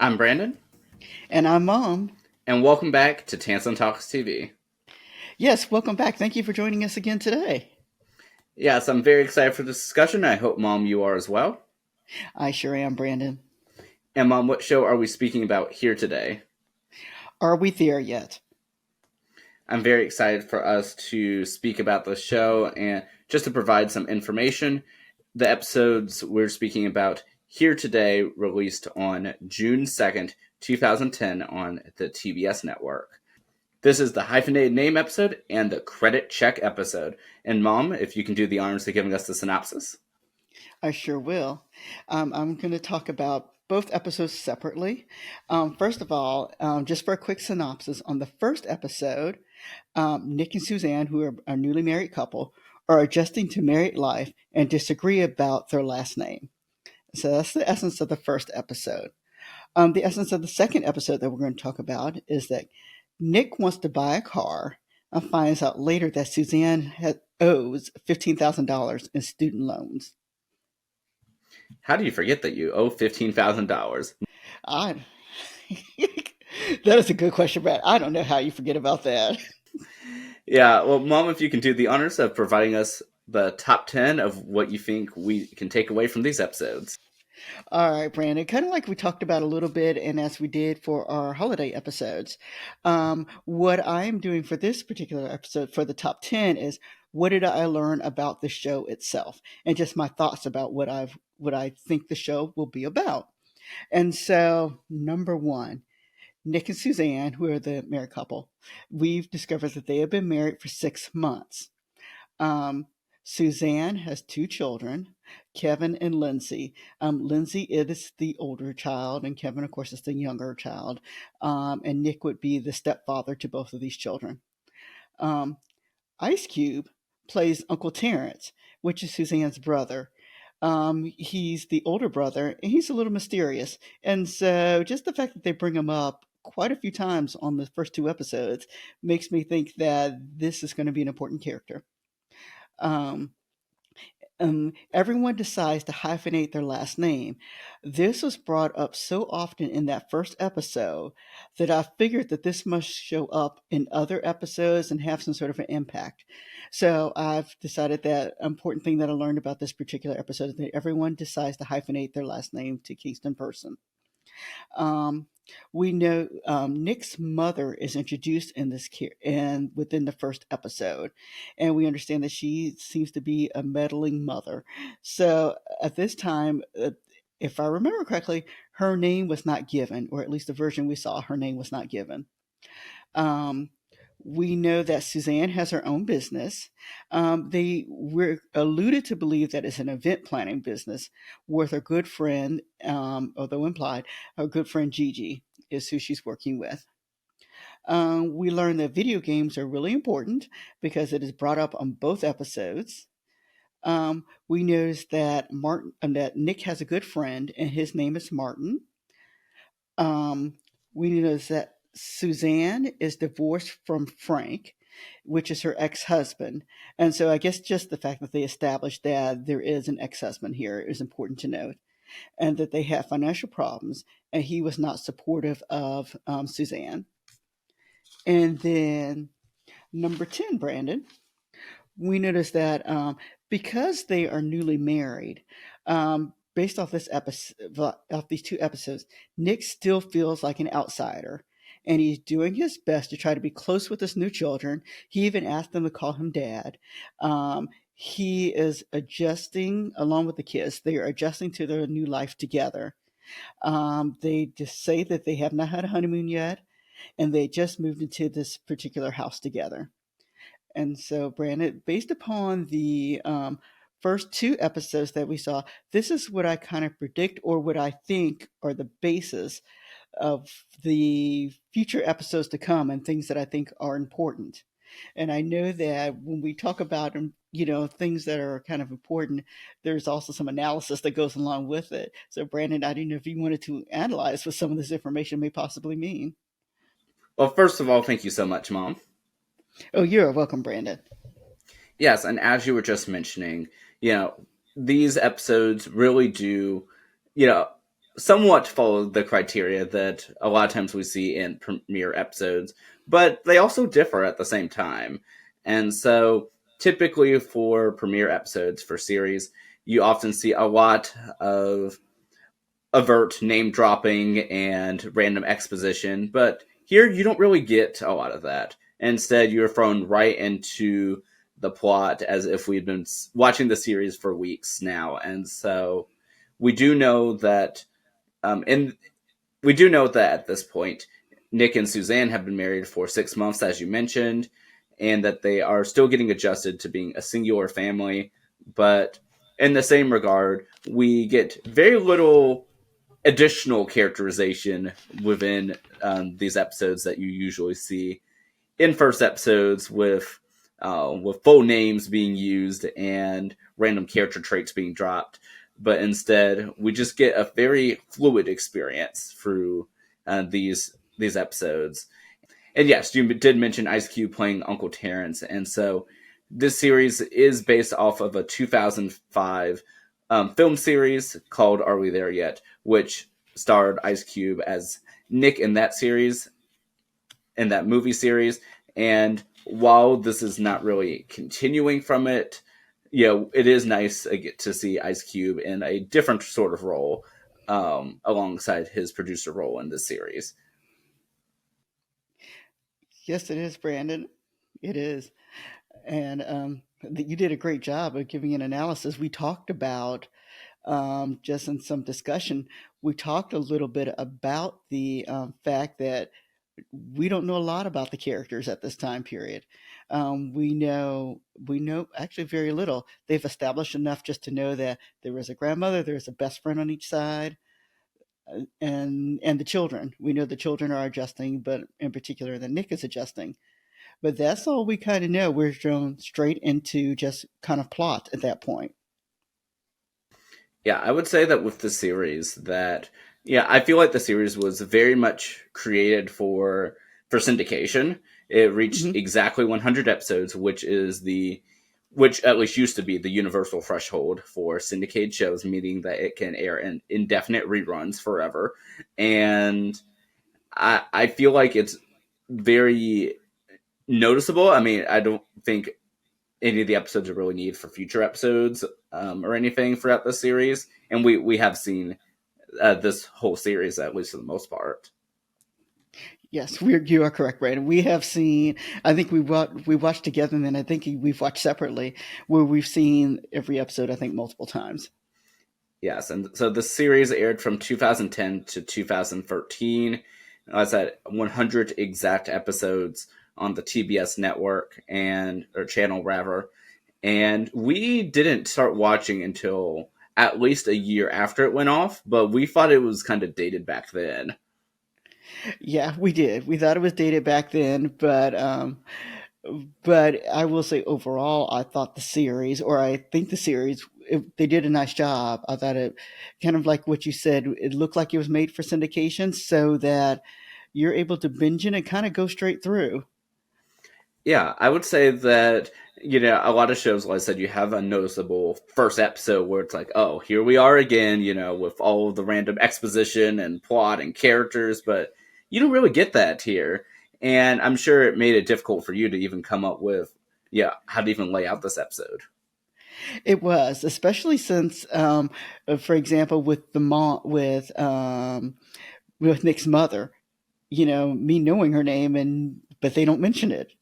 I'm Brandon, And I'm Mom. and welcome back to Tansson Talks TV. Yes, welcome back. Thank you for joining us again today. Yes, I'm very excited for this discussion. I hope, Mom, you are as well. I sure am, Brandon. And, Mom, what show are we speaking about here today? Are we there yet? I'm very excited for us to speak about the show and just to provide some information. The episodes we're speaking about here today released on June 2nd, 2010 on the TBS network. This is the hyphenated name episode and the credit check episode. And, Mom, if you can do the honors of giving us the synopsis. I sure will. I'm going to talk about both episodes separately. First of all, just for a quick synopsis, on the first episode, Nick and Suzanne, who are a newly married couple, are adjusting to married life and disagree about their last name. So that's the essence of the first episode. The essence of the second episode that we're going to talk about is that Nick wants to buy a car and finds out later that Suzanne owes $15,000 in student loans. How do you forget that you owe $15,000? I, that is a good question, Brad. I don't know how you forget about that. Yeah, well, Mom, if you can do the honors of providing us the top 10 of what you think we can take away from these episodes. All right, Brandon, kind of like we talked about a little bit, and as we did for our holiday episodes, what I'm doing for this particular episode for the top 10 is what did I learn about the show itself and just my thoughts about what I think the show will be about. And so, number one, Nick and Suzanne, who are the married couple, we've discovered that they have been married for 6 months. Um, Suzanne has two children, Kevin and Lindsay. Lindsay is the older child, and Kevin, of course, is the younger child. And Nick would be the stepfather to both of these children. Um, Ice Cube plays Uncle Terrence, which is Suzanne's brother. He's the older brother, and he's a little mysterious. And so, just the fact that they bring him up quite a few times on the first two episodes makes me think that this is going to be an important character. Um, Everyone decides to hyphenate their last name. This was brought up so often in that first episode that I figured that this must show up in other episodes and have some sort of an impact. So I've decided that important thing that I learned about this particular episode is that everyone decides to hyphenate their last name to Kingston Person. Um, we know Nick's mother is introduced in this and within the first episode, and we understand that she seems to be a meddling mother. So at this time, if I remember correctly, her name was not given, or at least the version we saw, her name was not given. Um, we know that Suzanne has her own business. They were alluded to believe that it's an event planning business with her good friend, although implied, her good friend Gigi is who she's working with. We learn that video games are really important because it is brought up on both episodes. We notice that that Nick has a good friend, and his name is Martin. Um, we notice that Suzanne is divorced from Frank, which is her ex husband. And so I guess just the fact that they established that there is an ex husband here is important to note, and that they have financial problems, and he was not supportive of Suzanne. And then number 10, Brandon, we notice that because they are newly married, based off this episode, off these two episodes, Nick still feels like an outsider, and he's doing his best to try to be close with his new children. He even asked them to call him dad. He is adjusting along with the kids. They are adjusting to their new life together. They just say that they have not had a honeymoon yet, and they just moved into this particular house together. And so, Brandon, based upon the first two episodes that we saw, this is what I kind of predict or what I think are the basis of the future episodes to come and things that I think are important. And I know that when we talk about things that are kind of important, there's also some analysis that goes along with it. So, Brandon, I don't know if you wanted to analyze what some of this information may possibly mean. Well, first of all, thank you so much, Mom. Oh, you're welcome, Brandon. Yes, and as you were just mentioning, these episodes really do, you know, somewhat follow the criteria that a lot of times we see in premiere episodes, but they also differ at the same time. And so, typically for premiere episodes for series, you often see a lot of overt name dropping and random exposition, but here you don't really get a lot of that. Instead, you're thrown right into the plot as if we'd been watching the series for weeks now. And so we do know that and we do know that at this point, Nick and Suzanne have been married for 6 months, as you mentioned, and that they are still getting adjusted to being a singular family. But in the same regard, we get very little additional characterization within these episodes that you usually see in first episodes with full names being used and random character traits being dropped. But instead, we just get a very fluid experience through these episodes. And yes, you did mention Ice Cube playing Uncle Terrence, and so this series is based off of a 2005 film series called "Are We There Yet?", which starred Ice Cube as Nick in that series, in that movie series. And while this is not really continuing from it, it is nice to see Ice Cube in a different sort of role alongside his producer role in this series. Yes, it is, Brandon. It is. And you did a great job of giving an analysis. We talked about, just in some discussion, we talked a little bit about the fact that we don't know a lot about the characters at this time period. We know actually very little. They've established enough just to know that there was a grandmother, there was a best friend on each side, and the children. We know the children are adjusting, but in particular, the Nick is adjusting. But that's all we kind of know. We're thrown straight into just kind of plot at that point. Yeah, I would say that with the series that I feel like the series was very much created for syndication. It reached Hmm. exactly 100 episodes, which at least used to be the universal threshold for syndicated shows, meaning that it can air in indefinite reruns forever. And I feel like it's very noticeable. I mean, I don't think any of the episodes are really needed for future episodes or anything throughout the series. And we have seen this whole series, at least for the most part. Yes, you are correct, Brandon. We have seen. I think we watched together, and then I think we've watched separately, where we've seen every episode. I think multiple times. Yes, and so the series aired from 2010 to 2013. I said 100 exact episodes on the TBS network and or channel rather, and we didn't start watching until at least a year after it went off. But we thought it was kind of dated back then. Yeah, we did. We thought it was dated back then, but I will say overall, I thought the series, or I think the series, they did a nice job. I thought it kind of like what you said. It looked like it was made for syndication, so that you're able to binge it and kind of go straight through. Yeah, I would say that a lot of shows, like I said, you have a noticeable first episode where it's like, oh, here we are again, with all of the random exposition and plot and characters, but you don't really get that here. And I'm sure it made it difficult for you to even come up with, how to even lay out this episode. It was, especially since, for example, with the mom, with Nick's mother, me knowing her name, and but they don't mention it,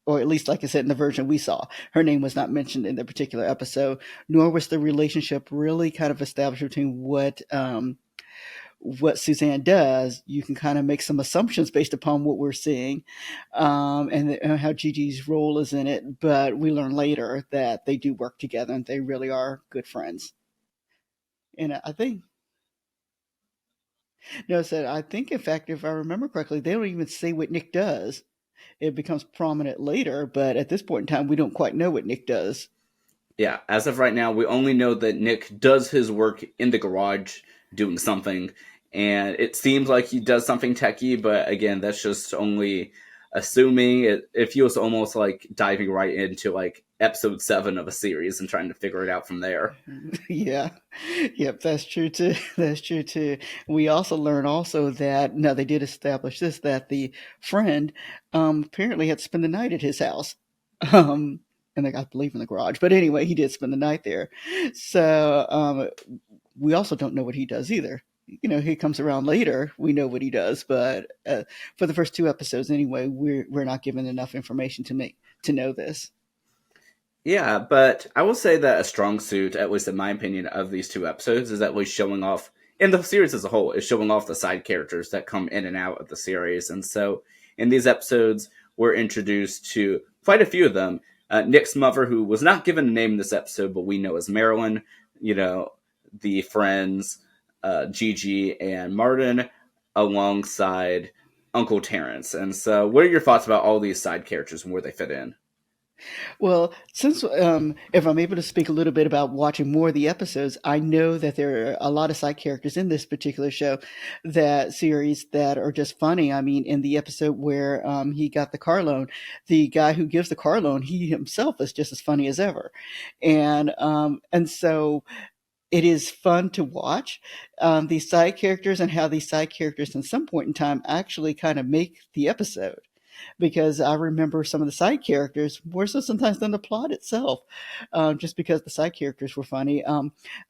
or at least, like I said, in the version we saw, her name was not mentioned in the particular episode, nor was the relationship really kind of established between what Suzanne does. You can kind of make some assumptions based upon what we're seeing, and how Gigi's role is in it. But we learn later that they do work together and they really are good friends. And I think, no, I said, I think, in fact, if I remember correctly, they don't even say what Nick does. It becomes prominent later, but at this point in time, we don't quite know what Nick does. Yeah, as of right now, we only know that Nick does his work in the garage doing something, and it seems like he does something techie, but again, that's just only assuming. It feels almost like diving right into like episode 7 of a series and trying to figure it out from there. Yeah. Yep, that's true too. That's true too. We also learn also that now they did establish this that the friend apparently had to spend the night at his house. Um and I believe in the garage. But anyway, he did spend the night there. So we also don't know what he does either. You know, he comes around later. We know what he does, but for the first 2 episodes anyway, we're not given enough information to know this. Yeah, but I will say that a strong suit, at least in my opinion, of these 2 episodes is at least showing off, in the series as a whole, is showing off the side characters that come in and out of the series. And so in these episodes, we're introduced to quite a few of them. Nick's mother, who was not given a name in this episode, but we know as Marilyn, you know, the friends, Gigi and Martin, alongside Uncle Terrence. And so, what are your thoughts about all these side characters and where they fit in? Well, since if I'm able to speak a little bit about watching more of the episodes, I know that there are a lot of side characters in this particular show, that series that are just funny. I mean, in the episode where he got the car loan, the guy who gives the car loan, he himself is just as funny as ever, and so it is fun to watch these side characters and how these side characters, in some point in time, actually kind of make the episode, because I remember some of the side characters more so sometimes than the plot itself, just because the side characters were funny.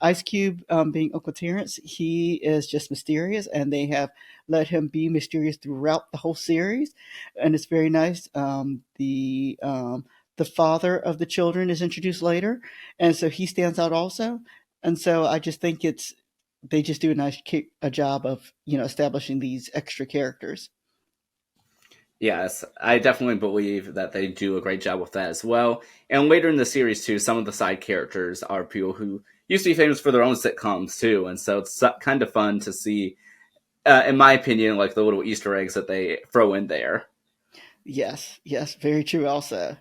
Ice Cube, being Uncle Terrence, he is just mysterious, and they have let him be mysterious throughout the whole series, and it's very nice. The father of the children is introduced later, and so he stands out also. And so I just think it's they just do a nice a job of establishing these extra characters. Yes, I definitely believe that they do a great job with that as well. And later in the series, too, some of the side characters are people who used to be famous for their own sitcoms, too. And so it's kind of fun to see, in my opinion, like the little Easter eggs that they throw in there. Yes, yes, very true. Also,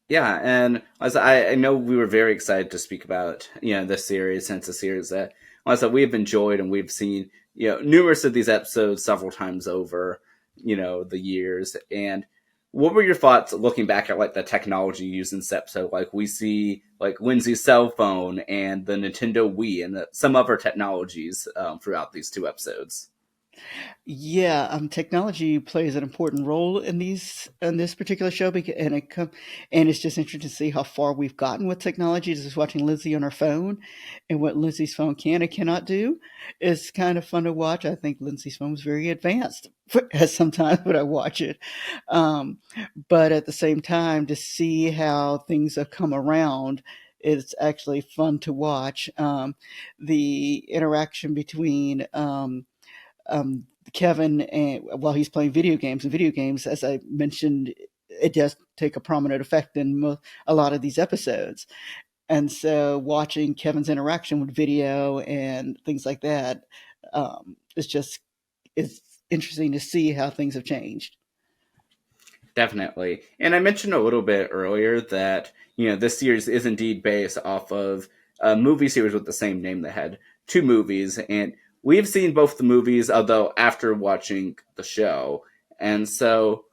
Yeah, and as I know we were very excited to speak about this series, since a series that we have enjoyed and we've seen numerous of these episodes several times over the years. And what were your thoughts looking back at like the technology used in this episode? Like we see like Lindsay's cell phone and the Nintendo Wii and some other technologies throughout these 2 episodes. yeah, technology plays an important role in this particular show, and it's just interesting to see how far we've gotten with technology. Just watching Lizzie on her phone, and what Lindsay's phone can and cannot do is kind of fun to watch. I think Lindsay's phone is very advanced as sometimes when I watch it, um, but at the same time, to see how things have come around. It's actually fun to watch. The interaction between Kevin, and while he's playing video games, as I mentioned, it does take a prominent effect in a lot of these episodes. And so, watching Kevin's interaction with video and things like that, is just it's interesting to see how things have changed. Definitely. And I mentioned a little bit earlier that, this series is indeed based off of a movie series with the same name that had 2 movies. And we've seen both the movies, although after watching the show. And so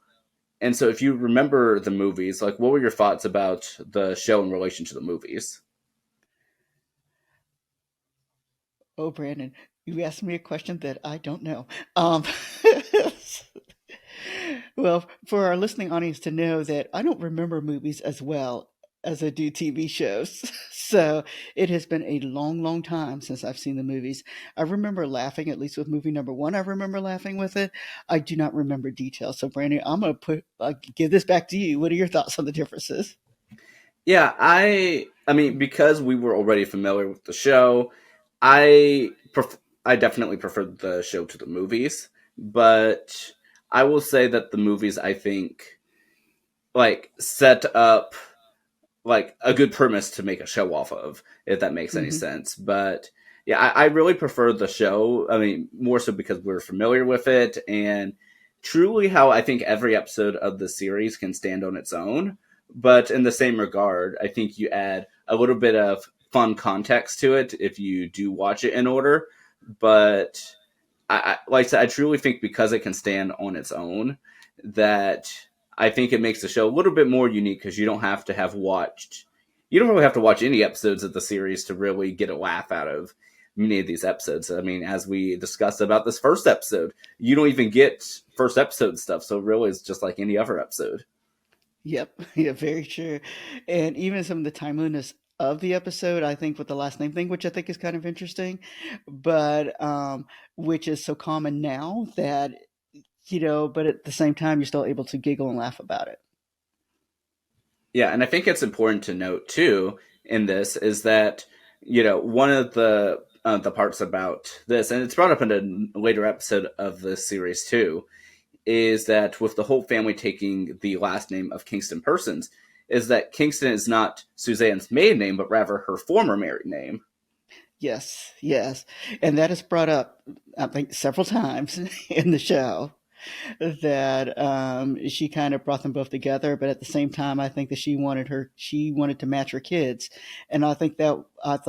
if you remember the movies, like what were your thoughts about the show in relation to the movies? Oh, Brandon, you asked me a question that I don't know. Um, well, for our listening audience to know that I don't remember movies as well as I do TV shows. So it has been a long, long time since I've seen the movies. I remember laughing, at least with movie number one. I remember laughing with it. I do not remember details. So, Brandon, I'm going to give this back to you. What are your thoughts on the differences? Yeah, I mean, because we were already familiar with the show, I I definitely preferred the show to the movies, but I will say that the movies, I think, like set up like a good premise to make a show off of, if that makes any Hmm. sense. But yeah, I really prefer the show. I mean, more so because we're familiar with it, and truly how I think every episode of the series can stand on its own. But in the same regard, I think you add a little bit of fun context to it if you do watch it in order. But like I said, I truly think because it can stand on its own, that I think it makes the show a little bit more unique because you don't have to have watched. You don't really have to watch any episodes of the series to really get a laugh out of many of these episodes. I mean, as we discussed about this first episode, you don't even get first episode stuff, so really it's just like any other episode. Yep, yeah, very true. And even some of the timeliness of the episode, I think, with the last name thing, which I think is kind of interesting, but which is so common now that, but at the same time, you're still able to giggle and laugh about it. Yeah, and I think it's important to note too in this is that one of the parts about this, and it's brought up in a later episode of this series too, is that with the whole family taking the last name of Kingston Persons, is that Kingston is not Suzanne's maiden name, but rather her former married name. Yes, yes. And that is brought up, I think, several times in the show that she kind of brought them both together, but at the same time, I think that she wanted to match her kids, and I thought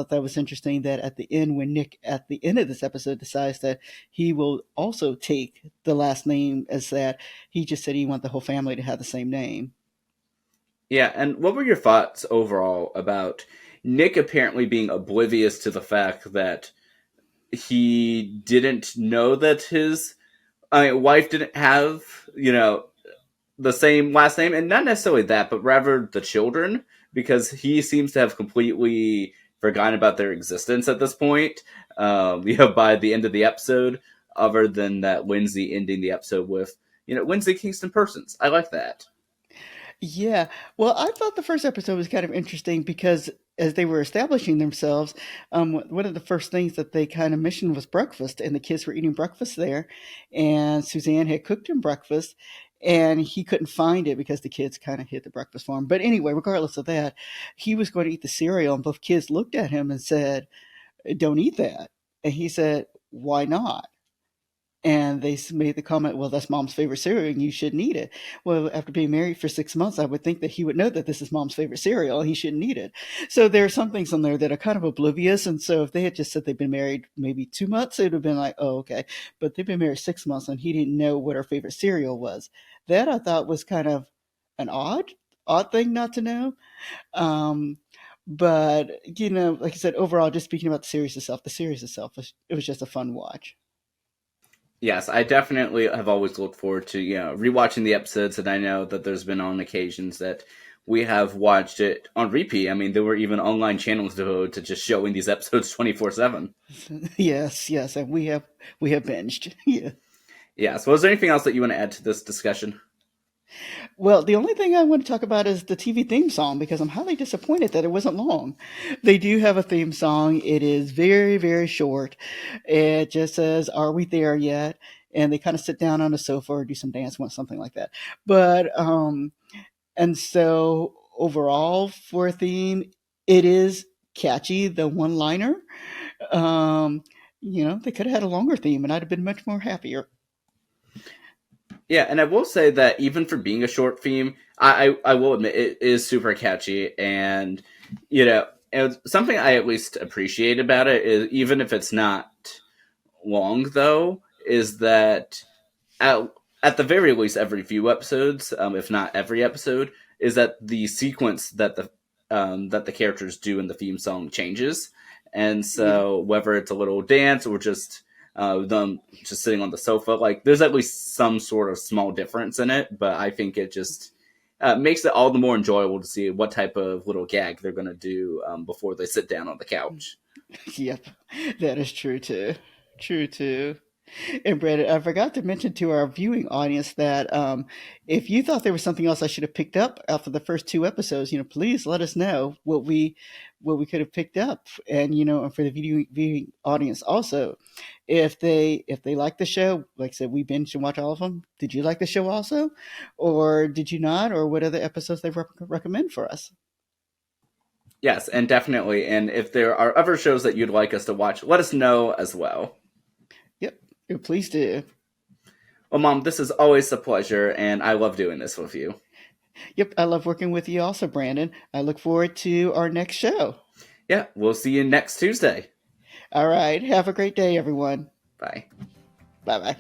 that was interesting that at the end, when Nick at the end of this episode decides that he will also take the last name, as that he just said he want the whole family to have the same name. Yeah, and what were your thoughts overall about Nick apparently being oblivious to the fact that he didn't know that his wife didn't have, the same last name, and not necessarily that, but rather the children, because he seems to have completely forgotten about their existence at this point. By the end of the episode, other than that, Lindsay ending the episode with, Lindsay Kingston Persons. I like that. Yeah. Well, I thought the first episode was kind of interesting because as they were establishing themselves, one of the first things that they kind of mentioned was breakfast, and the kids were eating breakfast there, and Suzanne had cooked him breakfast, and he couldn't find it because the kids kind of hid the breakfast for him. But anyway, regardless of that, he was going to eat the cereal, and both kids looked at him and said, "Don't eat that." And he said, "Why not?" And they made the comment, "Well, that's mom's favorite cereal and you shouldn't eat it." Well, after being married for 6 months, I would think that he would know that this is mom's favorite cereal and he shouldn't eat it. So there are some things on there that are kind of oblivious. And so if they had just said they've been married maybe 2 months, it would have been like, oh, okay. But they've been married 6 months and he didn't know what her favorite cereal was. That I thought was kind of an odd thing not to know. Um, but, like I said, overall, just speaking about the series itself, it was just a fun watch. Yes, I definitely have always looked forward to rewatching the episodes, and I know that there's been on occasions that we have watched it on repeat. I mean, there were even online channels devoted to just showing these episodes 24/7. Yes, yes, and we have binged. Yeah. Yeah. So, is there anything else that you want to add to this discussion? Well, the only thing I want to talk about is the TV theme song because I'm highly disappointed that it wasn't long. They do have a theme song. It is very, very short. It just says, "Are we there yet?" And they kind of sit down on a sofa or do some dance, something like that. But and so overall for a theme, it is catchy. The one-liner. Um, they could have had a longer theme, and I'd have been much more happier. Yeah, and I will say that even for being a short theme, I will admit it is super catchy, and and something I at least appreciate about it is even if it's not long though, is that at, at the very least every few episodes, if not every episode, is that the sequence that the characters do in the theme song changes, and Yeah. so whether it's a little dance or just them just sitting on the sofa, like there's at least some sort of small difference in it, but I think it just makes it all the more enjoyable to see what type of little gag they're going to do before they sit down on the couch. Yep, that is true too. True too. And Brandon, I forgot to mention to our viewing audience that if you thought there was something else I should have picked up after the first two episodes, please let us know what we could have picked up, and and for the viewing audience also, if they like the show, like I said, we binge and watch all of them. Did you like the show also, or did you not, or what other episodes they recommend for us? Yes, and definitely. And if there are other shows that you'd like us to watch, let us know as well. Yep, please do. Well, Mom, this is always a pleasure, and I love doing this with you. Yep, I love working with you also, Brandon. I look forward to our next show. Yeah, we'll see you next Tuesday. All right, have a great day, everyone. Bye. Bye bye.